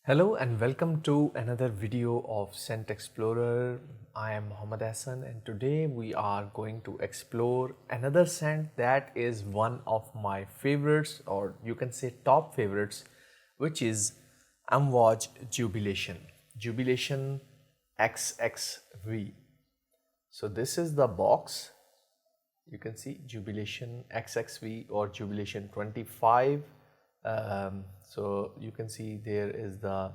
Hello and welcome to another video of Scent Explorer. I am Mohammed Hassan and today we are going to explore another scent that is one of my favorites, or you can say top favorites, which is Amouage Jubilation XXV. So this is the box. You can see Jubilation XXV or Jubilation 25. So you can see there is the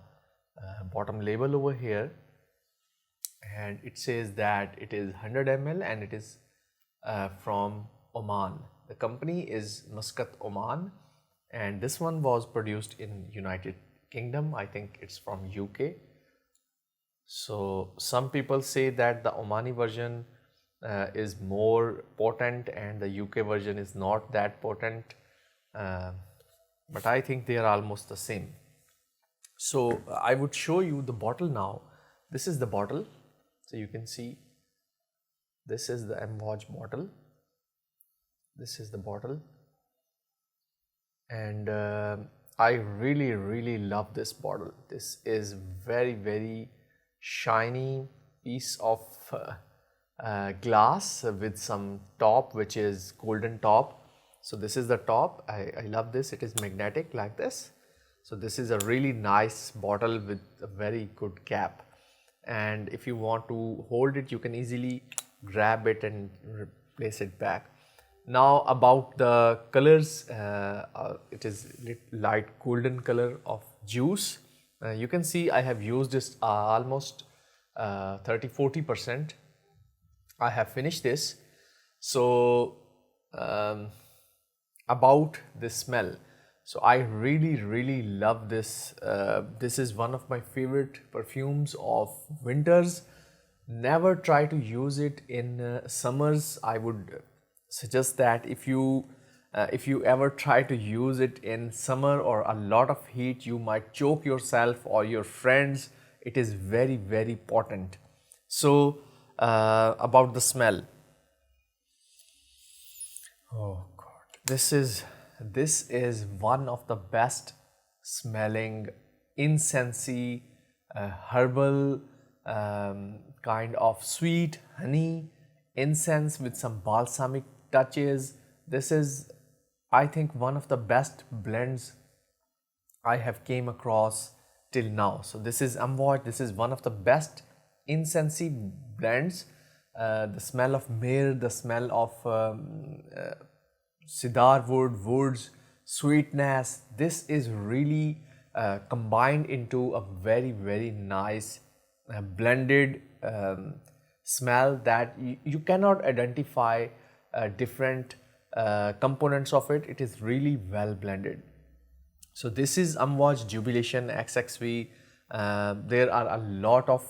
bottom label over here, and it says that it is 100 ml and it is from Oman. The company is Muscat, Oman, and this one was produced in United Kingdom. I think it's from UK. So some people say that the Omani version is more potent and the UK version is not that potent. But I think they are almost the same. So I would show you the bottle now. This is the bottle. So you can see this is the Amouage bottle. This is the bottle. And I really love this bottle. This is very shiny piece of glass with some top which is golden top. So this is the top. I love this. It is magnetic like this. So this is a really nice bottle with a very good cap. And if you want to hold it, you can easily grab it and place it back. Now about the colors, it is light golden color of juice. You can see I have used this almost 30–40%. I have finished this. So about the smell, so I really love this. This is one of my favorite perfumes of winters. Never try to use it in summers. I would suggest that if you ever try to use it in summer or a lot of heat, you might choke yourself or your friends. It is very potent. So about the smell, oh god, this is one of the best smelling incensey, herbal, kind of sweet honey incense with some balsamic touches. This is, I think, one of the best blends I have came across till now. So this is Amouage. This is one of the best incensey blends. The smell of myrrh, the smell of cedar woods, sweetness. This is really combined into a very nice blended smell that you cannot identify different components of it. It is really well blended. So this is Amouage Jubilation XXV. There are a lot of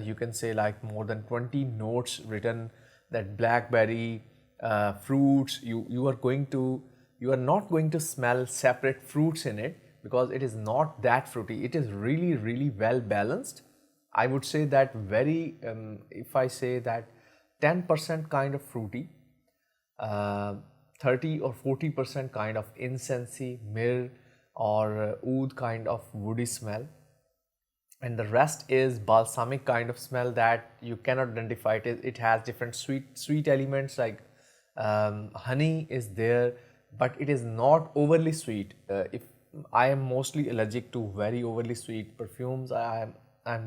you can say like more than 20 notes written, that blackberry, fruits. You are not going to smell separate fruits in it because it is not that fruity. It is really well balanced. I would say that if I say that 10% kind of fruity, 30 or 40% kind of incensey, myrrh or oud kind of woody smell, and the rest is balsamic kind of smell that you cannot identify. It has different sweet elements like honey is there, but it is not overly sweet. If I am mostly allergic to very overly sweet perfumes, I'm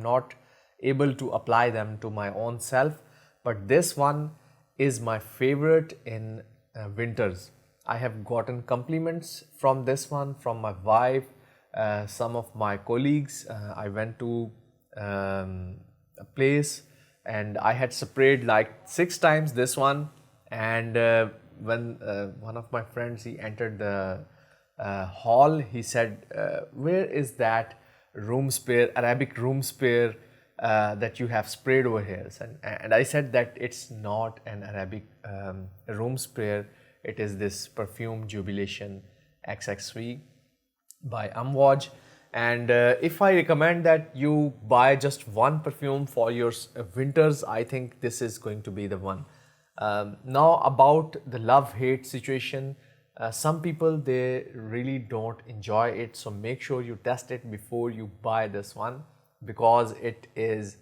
not able to apply them to my own self, but this one is my favorite in winters. I have gotten compliments from this one from my wife, some of my colleagues. I went to a place and I had sprayed like 6 times this one, and when one of my friends, he entered the hall, he said, where is that room spray, Arabic room spray that you have sprayed over here? And I said that it's not an Arabic room spray, it is this perfume Jubilation XXV by Amouage. And if I recommend that you buy just one perfume for your winters, I think this is going to be the one. Now about the love-hate situation, Some people, they really don't enjoy it, so make sure you test it before you buy this one, because it is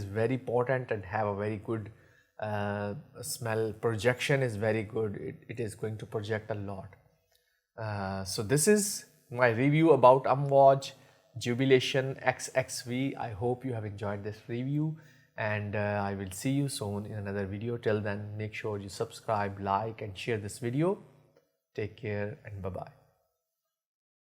very potent and have a very good smell. Projection is very good. It is going to project a lot. So this is my review about Amouage Jubilation XXV. I hope you have enjoyed this review, and I will see you soon in another video. Till then, make sure you subscribe, like and share this video. Take care and bye-bye.